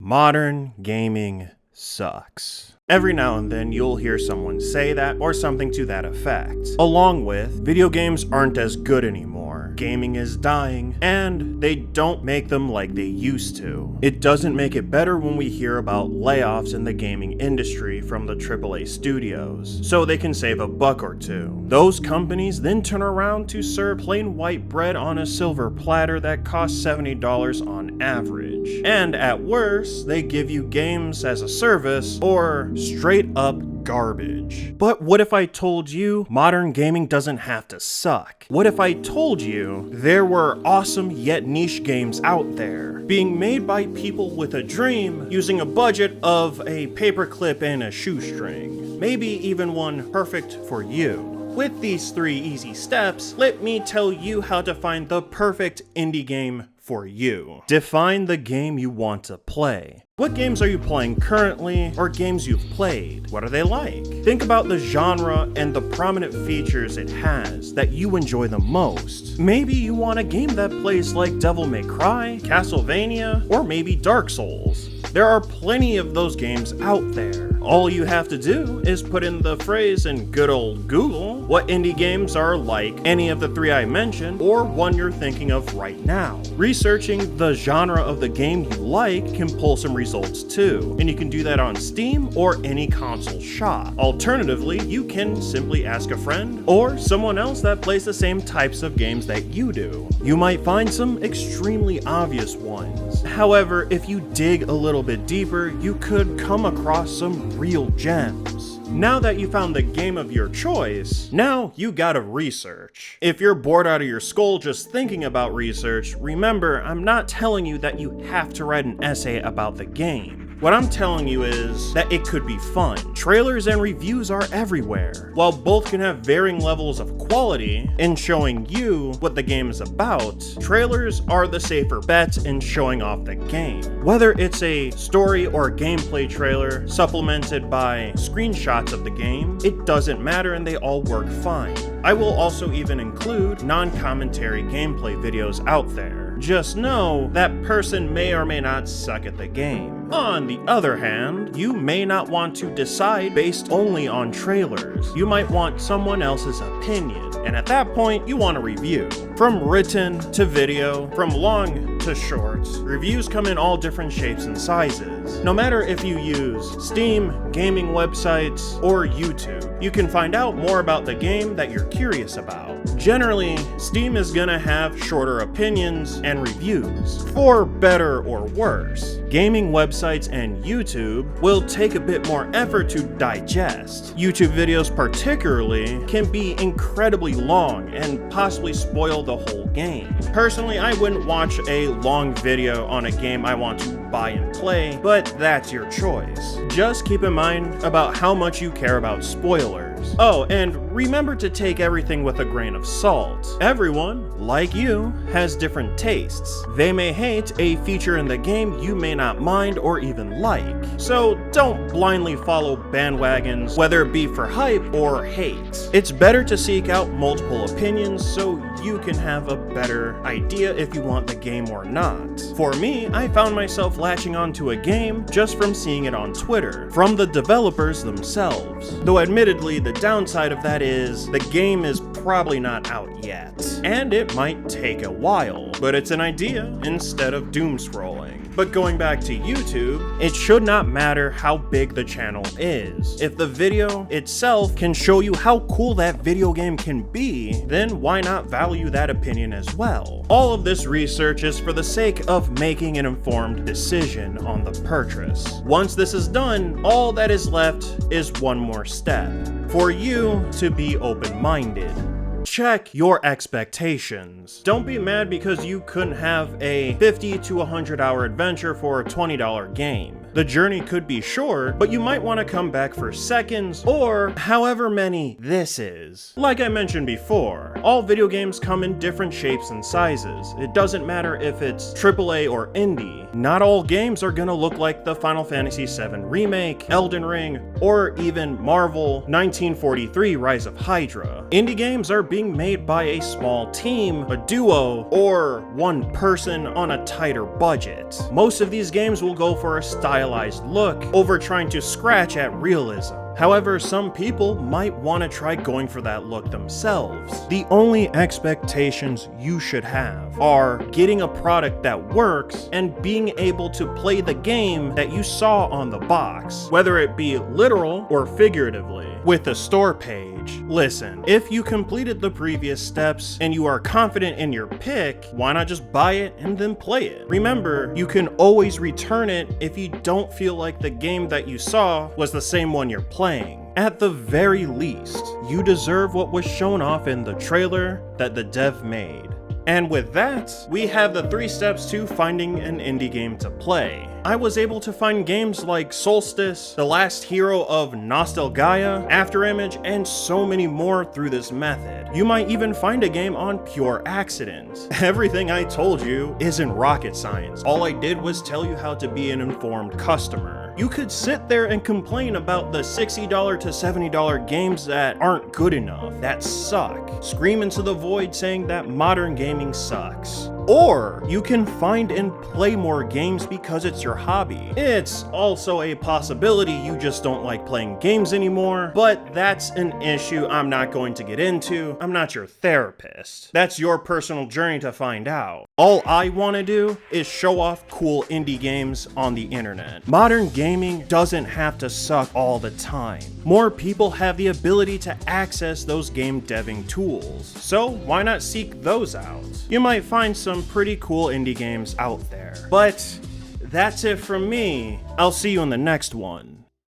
Modern gaming sucks. Every now and then you'll hear someone say that or something to that effect. Along with, video games aren't as good anymore, gaming is dying, and they don't make them like they used to. It doesn't make it better when we hear about layoffs in the gaming industry from the AAA studios, so they can save a buck or two. Those companies then turn around to serve plain white bread on a silver platter that costs $70 on average. And at worst, they give you games as a service or straight up garbage. But what if I told you modern gaming doesn't have to suck? What if I told you there were awesome yet niche games out there, being made by people with a dream, using a budget of a paperclip and a shoestring, maybe even one perfect for you? With these 3 easy steps, let me tell you how to find the perfect indie game for you. Define the game you want to play. What games are you playing currently, or games you've played? What are they like? Think about the genre and the prominent features it has that you enjoy the most. Maybe you want a game that plays like Devil May Cry, Castlevania, or maybe Dark Souls. There are plenty of those games out there. All you have to do is put in the phrase in good old Google what indie games are like any of the 3 I mentioned, or one you're thinking of right now. Researching the genre of the game you like can pull some results too, and you can do that on Steam or any console shop. Alternatively, you can simply ask a friend or someone else that plays the same types of games that you do. You might find some extremely obvious ones. However, if you dig a little bit deeper, you could come across some real gems. Now that you found the game of your choice, now you gotta research. If you're bored out of your skull just thinking about research, remember, I'm not telling you that you have to write an essay about the game. What I'm telling you is that it could be fun. Trailers and reviews are everywhere. While both can have varying levels of quality in showing you what the game is about, trailers are the safer bet in showing off the game. Whether it's a story or gameplay trailer supplemented by screenshots of the game, it doesn't matter and they all work fine. I will also even include non-commentary gameplay videos out there. Just know that person may or may not suck at the game. On the other hand, you may not want to decide based only on trailers. You might want someone else's opinion, and at that point, you want a review. From written to video, from long to short, reviews come in all different shapes and sizes. No matter if you use Steam, gaming websites, or YouTube, you can find out more about the game that you're curious about. Generally, Steam is gonna have shorter opinions and reviews, for better or worse. Gaming websites and YouTube will take a bit more effort to digest. YouTube videos particularly can be incredibly long and possibly spoil the whole game. Personally, I wouldn't watch a long video on a game I want to buy and play, but that's your choice. Just keep in mind about how much you care about spoilers. Oh, and remember to take everything with a grain of salt. Everyone, like you, has different tastes. They may hate a feature in the game you may not mind or even like. So don't blindly follow bandwagons, whether it be for hype or hate. It's better to seek out multiple opinions so you can have a better idea if you want the game or not. For me, I found myself latching onto a game just from seeing it on Twitter, from the developers themselves. Though admittedly, the downside of that is the game is probably not out yet, and it might take a while, but it's an idea instead of doom scrolling. But going back to YouTube, it should not matter how big the channel is. If the video itself can show you how cool that video game can be, then why not value that opinion as well? All of this research is for the sake of making an informed decision on the purchase. Once this is done, all that is left is one more step: for you to be open-minded. Check your expectations. Don't be mad because you couldn't have a 50 to 100 hour adventure for a $20 game. The journey could be short, but you might want to come back for seconds or however many this is. Like I mentioned before, all video games come in different shapes and sizes. It doesn't matter if it's AAA or indie. Not all games are gonna look like the Final Fantasy VII Remake, Elden Ring, or even Marvel 1943 Rise of Hydra. Indie games are being made by a small team, a duo, or one person on a tighter budget. Most of these games will go for a stylized look over trying to scratch at realism. However, some people might want to try going for that look themselves. The only expectations you should have are getting a product that works and being able to play the game that you saw on the box, whether it be literal or figuratively. With the store page, listen, if you completed the previous steps and you are confident in your pick, why not just buy it and then play it? Remember, you can always return it if you don't feel like the game that you saw was the same one you're playing. At the very least, you deserve what was shown off in the trailer that the dev made. And with that, we have the 3 steps to finding an indie game to play. I was able to find games like Solstice, The Last Hero of Nostalgaia, Afterimage, and so many more through this method. You might even find a game on pure accident. Everything I told you isn't rocket science. All I did was tell you how to be an informed customer. You could sit there and complain about the $60 to $70 games that aren't good enough, that suck. Scream into the void saying that modern gaming sucks. Or you can find and play more games because it's your hobby. It's also a possibility you just don't like playing games anymore, but that's an issue I'm not going to get into. I'm not your therapist. That's your personal journey to find out. All I want to do is show off cool indie games on the internet. Modern gaming doesn't have to suck all the time. More people have the ability to access those game deving tools, so why not seek those out? You might find some pretty cool indie games out there. But that's it from me. I'll see you in the next one.